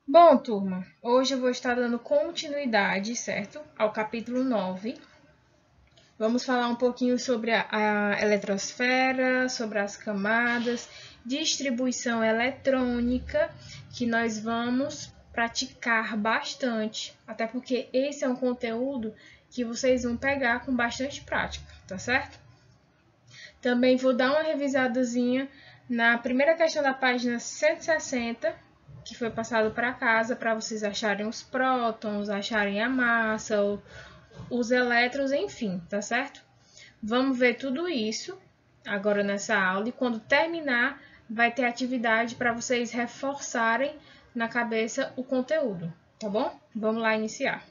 Bom, turma, hoje eu vou estar dando continuidade, certo? Ao capítulo 9. Vamos falar um pouquinho sobre a eletrosfera, sobre as camadas, distribuição eletrônica, que nós vamos praticar bastante, até porque esse é um conteúdo que vocês vão pegar com bastante prática, tá certo? Também vou dar uma revisadazinha na primeira questão da página 160, que foi passado para casa, para vocês acharem os prótons, acharem a massa, os elétrons, enfim, tá certo? Vamos ver tudo isso agora nessa aula e quando terminar vai ter atividade para vocês reforçarem na cabeça o conteúdo, tá bom? Vamos lá iniciar.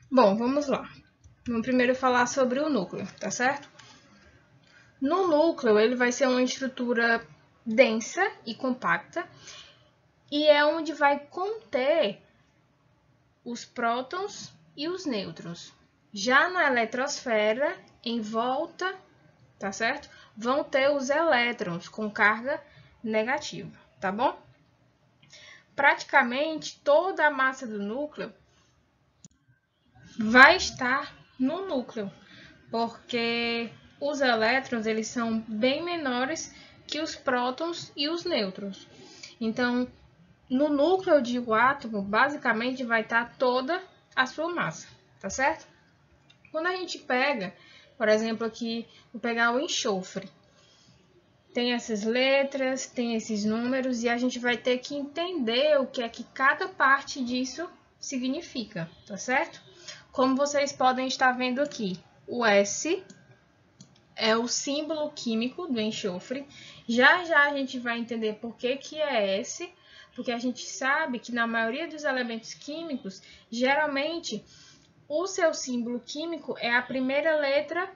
Bom, vamos lá. Vamos primeiro falar sobre o núcleo, tá certo? No núcleo, ele vai ser uma estrutura densa e compacta e é onde vai conter os prótons e os nêutrons. Já na eletrosfera, em volta, tá certo? Vão ter os elétrons com carga negativa, tá bom? Praticamente toda a massa do núcleo vai estar no núcleo, porque os elétrons eles são bem menores que os prótons e os nêutrons. Então, no núcleo de um átomo, basicamente vai estar toda a sua massa, tá certo? Quando a gente pega, por exemplo, aqui, vou pegar o enxofre. Tem essas letras, tem esses números, e a gente vai ter que entender o que é que cada parte disso significa, tá certo? Como vocês podem estar vendo aqui, o S é o símbolo químico do enxofre. Já já a gente vai entender por que é S, porque a gente sabe que na maioria dos elementos químicos, geralmente o seu símbolo químico é a primeira letra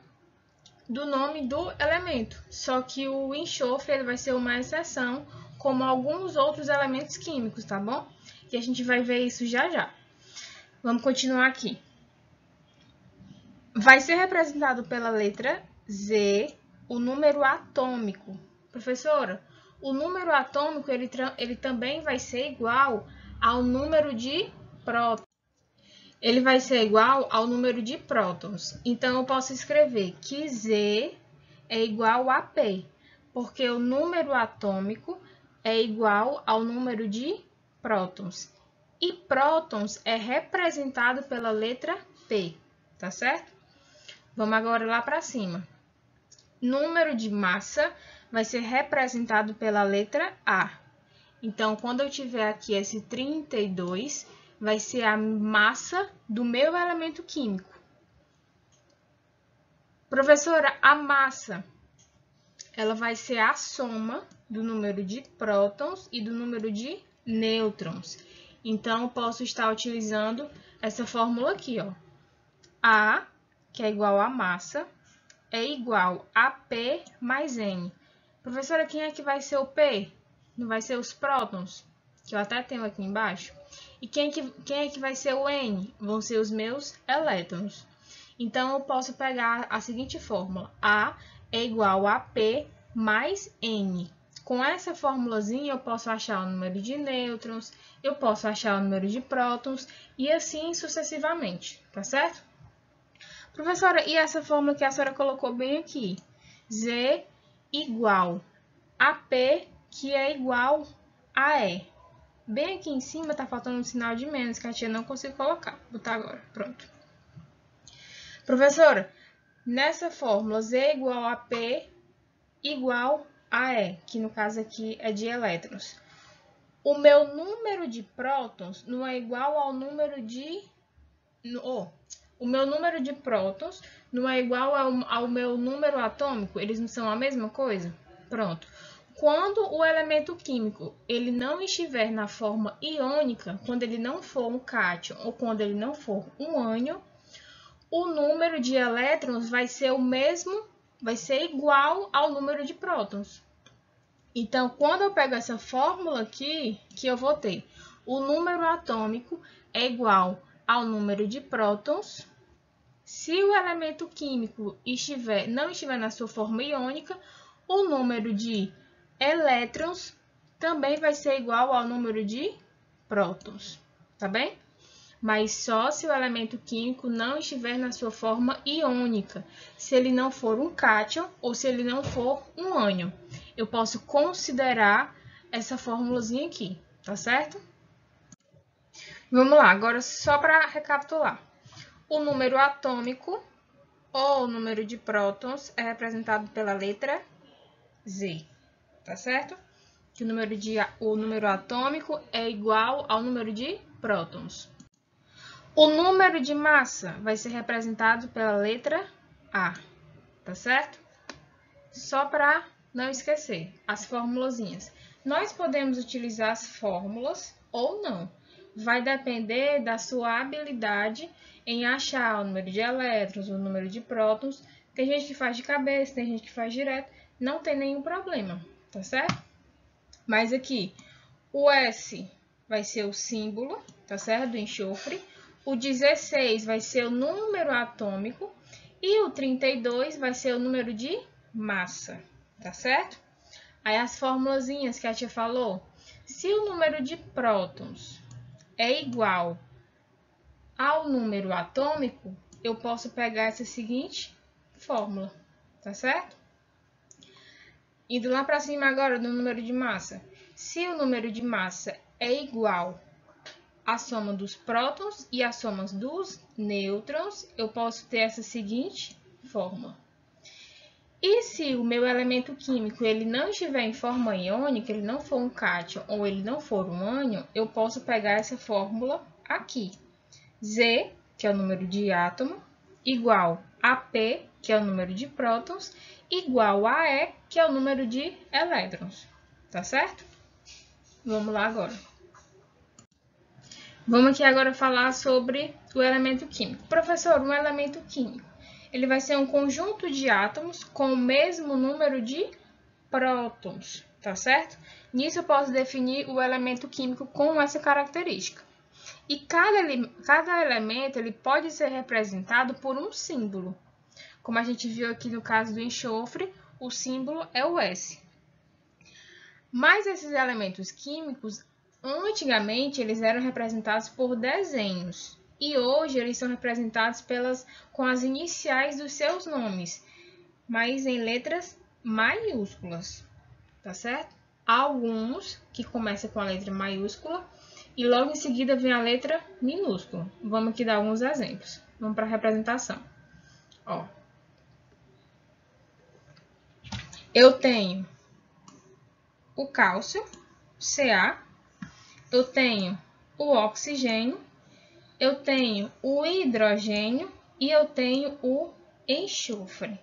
do nome do elemento. Só que o enxofre ele vai ser uma exceção, como alguns outros elementos químicos, tá bom? E a gente vai ver isso já já. Vamos continuar aqui. Vai ser representado pela letra Z o número atômico. Professora, o número atômico ele também vai ser igual ao número de prótons. Ele vai ser igual ao número de prótons. Então, eu posso escrever que Z é igual a P, porque o número atômico é igual ao número de prótons. E prótons é representado pela letra P, tá certo? Vamos agora lá para cima. Número de massa vai ser representado pela letra A. Então, quando eu tiver aqui esse 32, vai ser a massa do meu elemento químico. Professora, a massa, ela vai ser a soma do número de prótons e do número de nêutrons. Então, eu posso estar utilizando essa fórmula aqui, ó. A, que é igual a massa, é igual a P mais N. Professora, quem é que vai ser o P? Não vai ser os prótons, que eu até tenho aqui embaixo? E quem é que vai ser o N? Vão ser os meus elétrons. Então, eu posso pegar a seguinte fórmula. A é igual a P mais N. Com essa formulazinha, eu posso achar o número de nêutrons, eu posso achar o número de prótons e assim sucessivamente, tá certo? Professora, e essa fórmula que a senhora colocou bem aqui? Z igual a P, que é igual a E. Bem aqui em cima tá faltando um sinal de menos que a tia não conseguiu colocar. Vou botar agora, pronto. Professora, nessa fórmula Z igual a P igual a E, que no caso aqui é de elétrons. O meu número de prótons não é igual ao número de... o meu número de prótons não é igual ao meu número atômico? Eles não são a mesma coisa? Pronto. Quando o elemento químico ele não estiver na forma iônica, quando ele não for um cátion ou quando ele não for um ânion, o número de elétrons vai ser o mesmo, vai ser igual ao número de prótons. Então, quando eu pego essa fórmula aqui, que eu vou ter o número atômico é igual ao número de prótons. Se o elemento químico não estiver na sua forma iônica, o número de elétrons também vai ser igual ao número de prótons, tá bem? Mas só se o elemento químico não estiver na sua forma iônica, se ele não for um cátion ou se ele não for um ânion. Eu posso considerar essa formulazinha aqui, tá certo? Vamos lá, agora só para recapitular. O número atômico ou o número de prótons é representado pela letra Z, tá certo? Que o número atômico é igual ao número de prótons. O número de massa vai ser representado pela letra A, tá certo? Só para não esquecer, as formulazinhas. Nós podemos utilizar as fórmulas ou não. Vai depender da sua habilidade em achar o número de elétrons, o número de prótons. Tem gente que faz de cabeça, tem gente que faz direto. Não tem nenhum problema, tá certo? Mas aqui, o S vai ser o símbolo, tá certo? Do enxofre. O 16 vai ser o número atômico. E o 32 vai ser o número de massa, tá certo? Aí as formulazinhas que a tia falou. Se o número de prótons é igual ao número atômico, eu posso pegar essa seguinte fórmula, tá certo? Indo lá para cima agora do número de massa. Se o número de massa é igual à soma dos prótons e à soma dos nêutrons, eu posso ter essa seguinte fórmula. E se o meu elemento químico ele não estiver em forma iônica, ele não for um cátion ou ele não for um ânion, eu posso pegar essa fórmula aqui. Z, que é o número de átomo, igual a P, que é o número de prótons, igual a E, que é o número de elétrons. Tá certo? Vamos lá agora. Vamos aqui agora falar sobre o elemento químico. Professor, um elemento químico, ele vai ser um conjunto de átomos com o mesmo número de prótons, tá certo? Nisso eu posso definir o elemento químico com essa característica. E cada elemento ele pode ser representado por um símbolo. Como a gente viu aqui no caso do enxofre, o símbolo é o S. Mas esses elementos químicos, antigamente, eles eram representados por desenhos. E hoje eles são representados com as iniciais dos seus nomes, mas em letras maiúsculas, tá certo? Há alguns que começam com a letra maiúscula e logo em seguida vem a letra minúscula. Vamos aqui dar alguns exemplos. Vamos para a representação. Ó. Eu tenho o cálcio, Ca. Eu tenho o oxigênio. Eu tenho o hidrogênio e eu tenho o enxofre.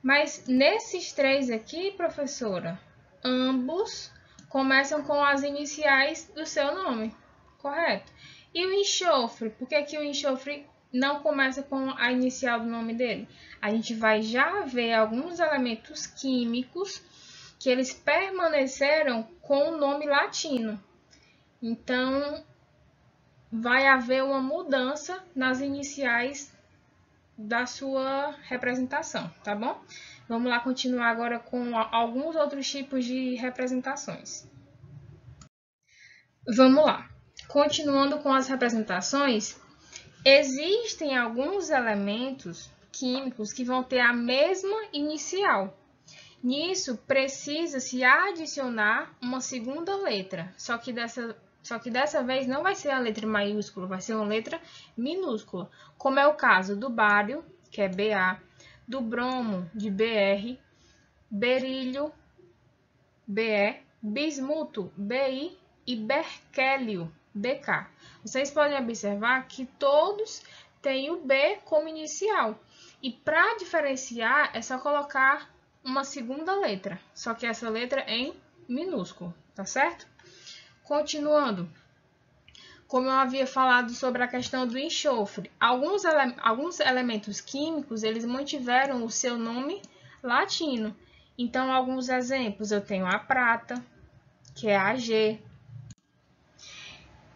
Mas nesses três aqui, professora, ambos começam com as iniciais do seu nome, correto? E o enxofre, por que que o enxofre não começa com a inicial do nome dele? A gente vai já ver alguns elementos químicos que eles permaneceram com o nome latino. Então, vai haver uma mudança nas iniciais da sua representação, tá bom? Vamos lá continuar agora com alguns outros tipos de representações. Vamos lá. Continuando com as representações, existem alguns elementos químicos que vão ter a mesma inicial. Nisso, precisa-se adicionar uma segunda letra, só que dessa vez não vai ser a letra maiúscula, vai ser uma letra minúscula, como é o caso do bário, que é Ba, do bromo, de Br, berílio, Be, bismuto, Bi e berquélio, Bk. Vocês podem observar que todos têm o B como inicial. E para diferenciar, é só colocar uma segunda letra, só que essa letra é em minúsculo, tá certo? Continuando, como eu havia falado sobre a questão do enxofre, alguns elementos químicos, eles mantiveram o seu nome latino. Então, alguns exemplos, eu tenho a prata, que é Ag.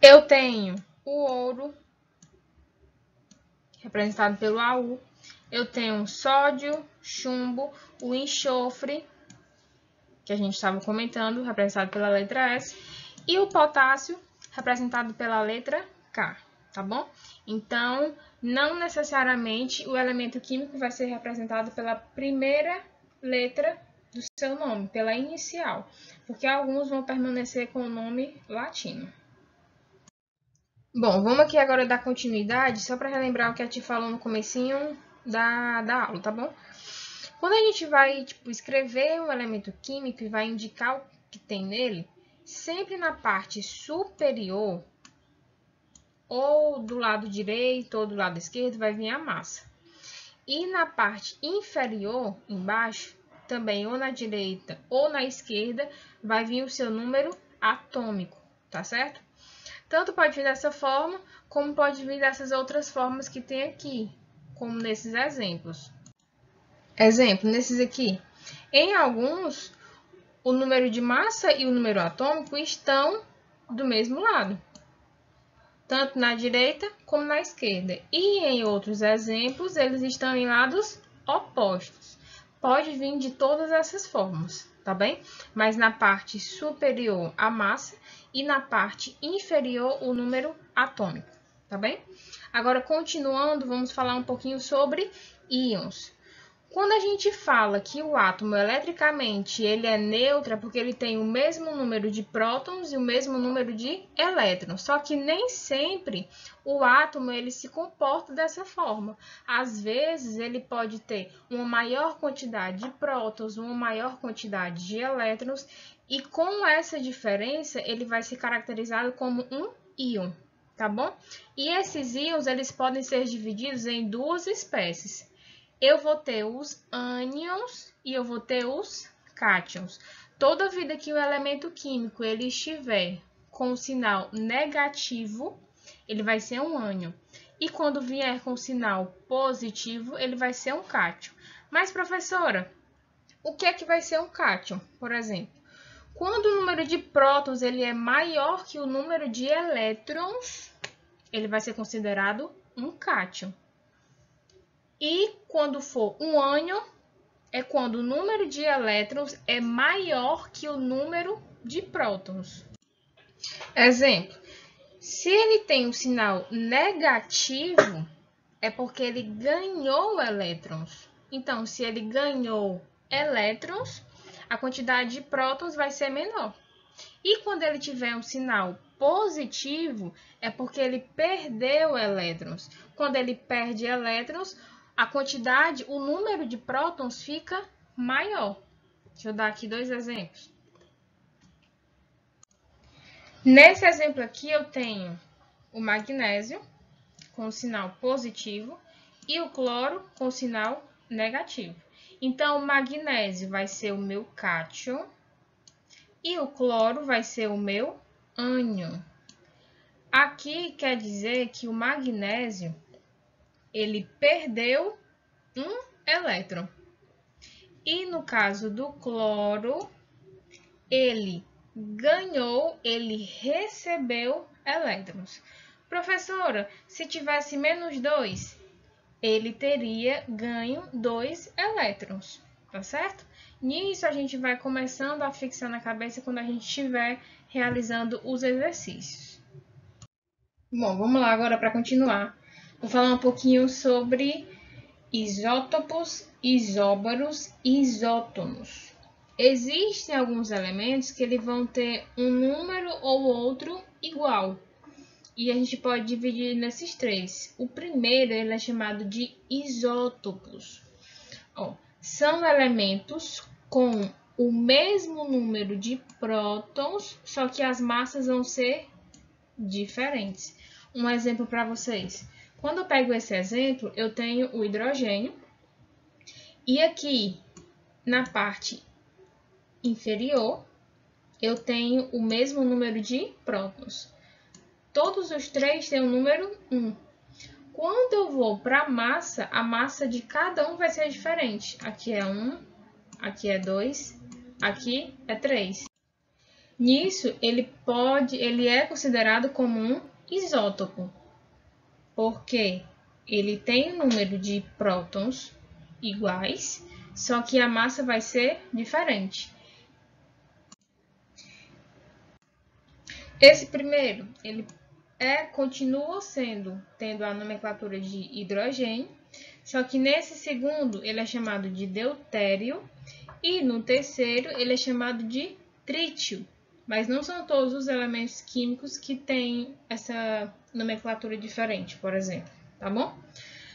Eu tenho o ouro, representado pelo Au. Eu tenho o sódio, chumbo, o enxofre, que a gente estava comentando, representado pela letra S, e o potássio, representado pela letra K, tá bom? Então, não necessariamente o elemento químico vai ser representado pela primeira letra do seu nome, pela inicial, porque alguns vão permanecer com o nome latino. Bom, vamos aqui agora dar continuidade, só para relembrar o que a gente falou no comecinho da aula, tá bom? Quando a gente vai escrever um elemento químico e vai indicar o que tem nele, sempre na parte superior, ou do lado direito ou do lado esquerdo, vai vir a massa. E na parte inferior, embaixo, também ou na direita ou na esquerda, vai vir o seu número atômico, tá certo? Tanto pode vir dessa forma, como pode vir dessas outras formas que tem aqui, como nesses exemplos. Exemplo, nesses aqui. Em alguns, o número de massa e o número atômico estão do mesmo lado, tanto na direita como na esquerda. E em outros exemplos, eles estão em lados opostos. Pode vir de todas essas formas, tá bem? Mas na parte superior, a massa, e na parte inferior, o número atômico, tá bem? Agora, continuando, vamos falar um pouquinho sobre íons. Quando a gente fala que o átomo eletricamente ele é neutro, é porque ele tem o mesmo número de prótons e o mesmo número de elétrons. Só que nem sempre o átomo ele se comporta dessa forma. Às vezes ele pode ter uma maior quantidade de prótons, uma maior quantidade de elétrons, e com essa diferença ele vai ser caracterizado como um íon, tá bom? E esses íons eles podem ser divididos em duas espécies. Eu vou ter os ânions e eu vou ter os cátions. Toda vida que o elemento químico ele estiver com o sinal negativo, ele vai ser um ânion. E quando vier com o sinal positivo, ele vai ser um cátion. Mas, professora, o que é que vai ser um cátion, por exemplo? Quando o número de prótons ele é maior que o número de elétrons, ele vai ser considerado um cátion. E quando for um ânion, é quando o número de elétrons é maior que o número de prótons. Exemplo, se ele tem um sinal negativo, é porque ele ganhou elétrons. Então, se ele ganhou elétrons, a quantidade de prótons vai ser menor. E quando ele tiver um sinal positivo, é porque ele perdeu elétrons. Quando ele perde elétrons, a quantidade, o número de prótons fica maior. Deixa eu dar aqui dois exemplos. Nesse exemplo aqui, eu tenho o magnésio com o sinal positivo e o cloro com o sinal negativo. Então, o magnésio vai ser o meu cátion e o cloro vai ser o meu ânion. Aqui quer dizer que o magnésio ele perdeu um elétron. E no caso do cloro, ele ganhou, ele recebeu elétrons. Professora, se tivesse menos 2, ele teria ganho 2 elétrons, tá certo? Nisso a gente vai começando a fixar na cabeça quando a gente estiver realizando os exercícios. Bom, vamos lá agora para continuar. Vou falar um pouquinho sobre isótopos, isóbaros e isótonos. Existem alguns elementos que eles vão ter um número ou outro igual. E a gente pode dividir nesses três. O primeiro ele é chamado de isótopos. São elementos com o mesmo número de prótons, só que as massas vão ser diferentes. Um exemplo para vocês. Quando eu pego esse exemplo, eu tenho o hidrogênio. E aqui, na parte inferior, eu tenho o mesmo número de prótons. Todos os três têm o número 1. Quando eu vou para a massa de cada um vai ser diferente. Aqui é 1, aqui é 2, aqui é 3. Nisso, ele é considerado como um isótopo, porque ele tem um número de prótons iguais, só que a massa vai ser diferente. Esse primeiro, ele continua tendo a nomenclatura de hidrogênio, só que nesse segundo ele é chamado de deutério e no terceiro ele é chamado de trítio. Mas não são todos os elementos químicos que têm essa nomenclatura diferente, por exemplo, tá bom?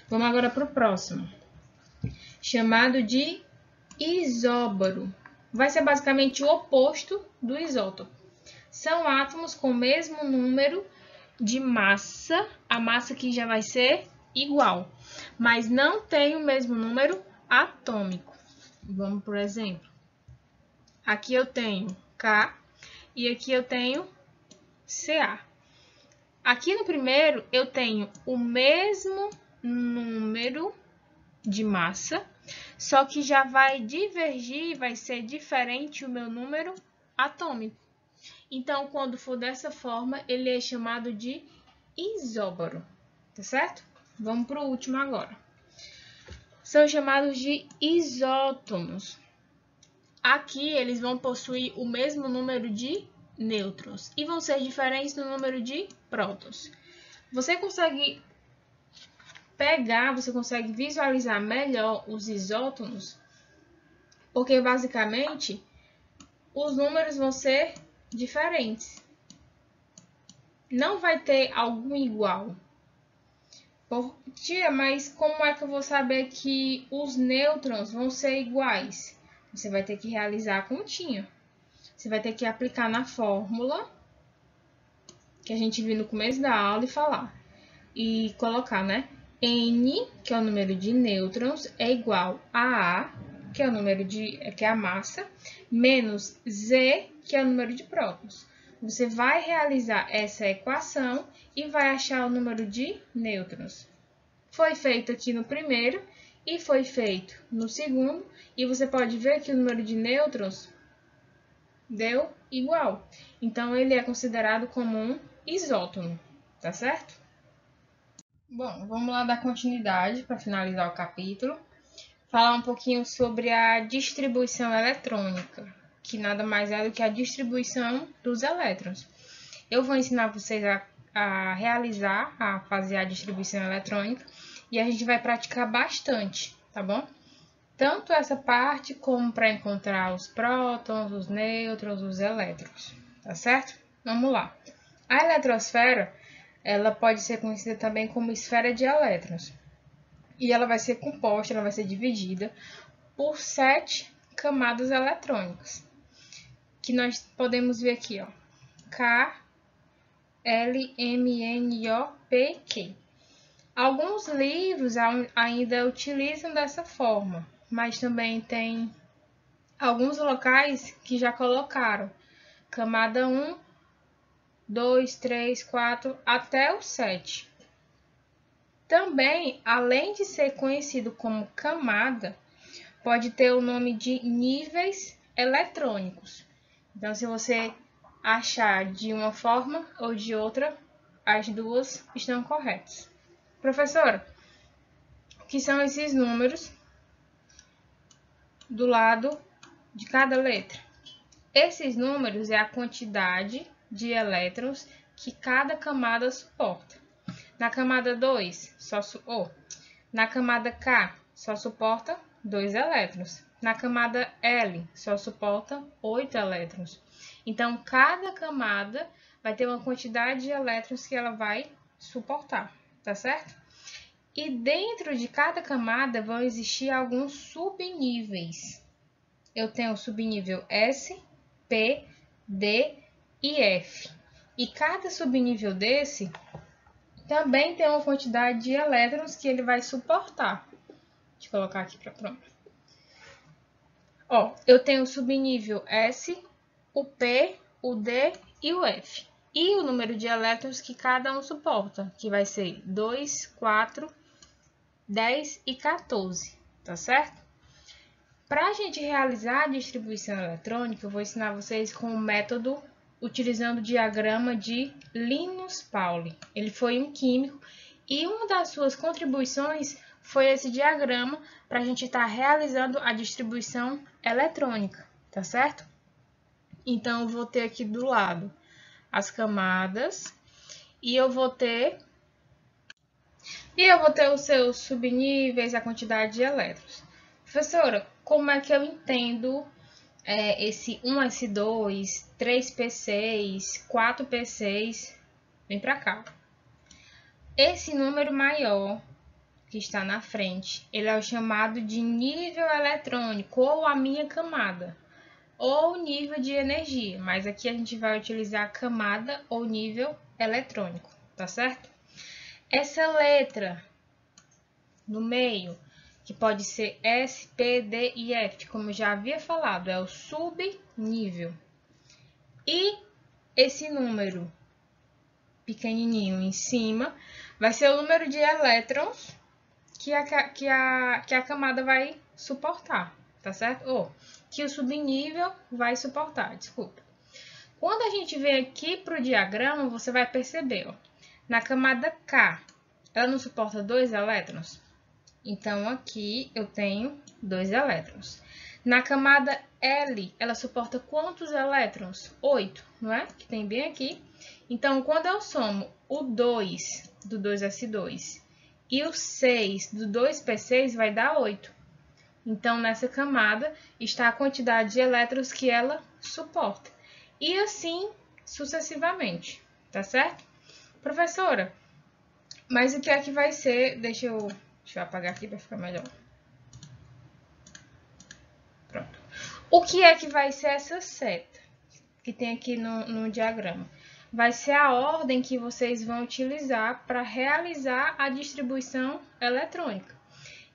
Vamos agora para o próximo, chamado de isóbaro. Vai ser basicamente o oposto do isótopo. São átomos com o mesmo número de massa, a massa que já vai ser igual, mas não tem o mesmo número atômico. Vamos, por exemplo, aqui eu tenho K e aqui eu tenho Ca. Aqui no primeiro eu tenho o mesmo número de massa, só que já vai divergir, vai ser diferente o meu número atômico. Então, quando for dessa forma, ele é chamado de isóbaro, tá certo? Vamos para o último agora. São chamados de isótomos. Aqui, eles vão possuir o mesmo número de nêutrons e vão ser diferentes do número de prótons. Você consegue você consegue visualizar melhor os isótomos, porque basicamente os números vão ser diferentes. Não vai ter algum igual. Tia, mas como é que eu vou saber que os nêutrons vão ser iguais? Você vai ter que realizar a continha. Você vai ter que aplicar na fórmula que a gente viu no começo da aula e falar. E colocar, né? N, que é o número de nêutrons, é igual a A, que é o número que é a massa, menos Z, que é o número de prótons. Você vai realizar essa equação e vai achar o número de nêutrons. Foi feito aqui no primeiro e foi feito no segundo, e você pode ver que o número de nêutrons deu igual. Então, ele é considerado como um isótomo, tá certo? Bom, vamos lá dar continuidade para finalizar o capítulo. Falar um pouquinho sobre a distribuição eletrônica, que nada mais é do que a distribuição dos elétrons. Eu vou ensinar vocês a fazer a distribuição eletrônica e a gente vai praticar bastante, tá bom? Tanto essa parte como para encontrar os prótons, os nêutrons, os elétrons, tá certo? Vamos lá. A eletrosfera, ela pode ser conhecida também como esfera de elétrons. E ela vai ser composta, ela vai ser dividida por 7 camadas eletrônicas, que nós podemos ver aqui, ó, K, L, M, N, O, P, Q. Alguns livros ainda utilizam dessa forma, mas também tem alguns locais que já colocaram camada 1, 2, 3, 4, até o 7. Também, além de ser conhecido como camada, pode ter o nome de níveis eletrônicos. Então, se você achar de uma forma ou de outra, as duas estão corretas. Professora, o que são esses números do lado de cada letra? Esses números é a quantidade de elétrons que cada camada suporta. Na camada 2, na camada K, só suporta 2 elétrons. Na camada L, só suporta 8 elétrons. Então, cada camada vai ter uma quantidade de elétrons que ela vai suportar, tá certo? E dentro de cada camada vão existir alguns subníveis. Eu tenho o subnível S, P, D e F. E cada subnível desse também tem uma quantidade de elétrons que ele vai suportar. Deixa eu colocar aqui para pronto. Ó, eu tenho o subnível S, o P, o D e o F. E o número de elétrons que cada um suporta, que vai ser 2, 4, 10 e 14, tá certo? Para a gente realizar a distribuição eletrônica, eu vou ensinar vocês com o método utilizando o diagrama de Linus Pauling. Ele foi um químico e uma das suas contribuições foi esse diagrama para a gente estar realizando a distribuição eletrônica, tá certo? Então, eu vou ter aqui do lado as camadas, e eu vou ter os seus subníveis, a quantidade de elétrons. Professora, como é que eu entendo esse 1s2, 3p6, 4p6? Vem para cá. Esse número maior que está na frente, ele é o chamado de nível eletrônico, ou a minha camada, ou nível de energia, mas aqui a gente vai utilizar camada ou nível eletrônico, tá certo? Essa letra no meio, que pode ser S, P, D e F, como eu já havia falado, é o subnível. E esse número pequenininho em cima vai ser o número de elétrons que a camada vai suportar, tá certo? Ou que o subnível vai suportar, desculpa. Quando a gente vem aqui para o diagrama, você vai perceber, ó, na camada K, ela não suporta 2 elétrons? Então, aqui eu tenho 2 elétrons. Na camada L, ela suporta quantos elétrons? 8, não é? Que tem bem aqui. Então, quando eu somo o 2 do 2s2 e o 6 do 2p6, vai dar 8. Então, nessa camada está a quantidade de elétrons que ela suporta. E assim sucessivamente, tá certo? Professora, mas o que é que vai ser... Deixa eu apagar aqui para ficar melhor. Pronto. O que é que vai ser essa seta que tem aqui no diagrama? Vai ser a ordem que vocês vão utilizar para realizar a distribuição eletrônica.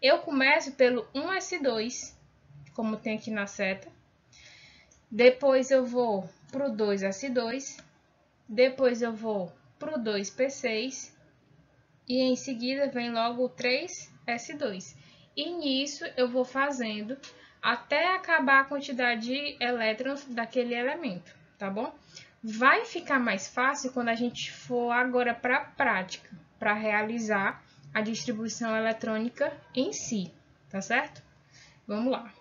Eu começo pelo 1s2, como tem aqui na seta. Depois eu vou para o 2s2. Depois eu vou para o 2p6. E em seguida vem logo o 3s2. E nisso eu vou fazendo até acabar a quantidade de elétrons daquele elemento, tá bom? Vai ficar mais fácil quando a gente for agora para a prática, para realizar a distribuição eletrônica em si, tá certo? Vamos lá.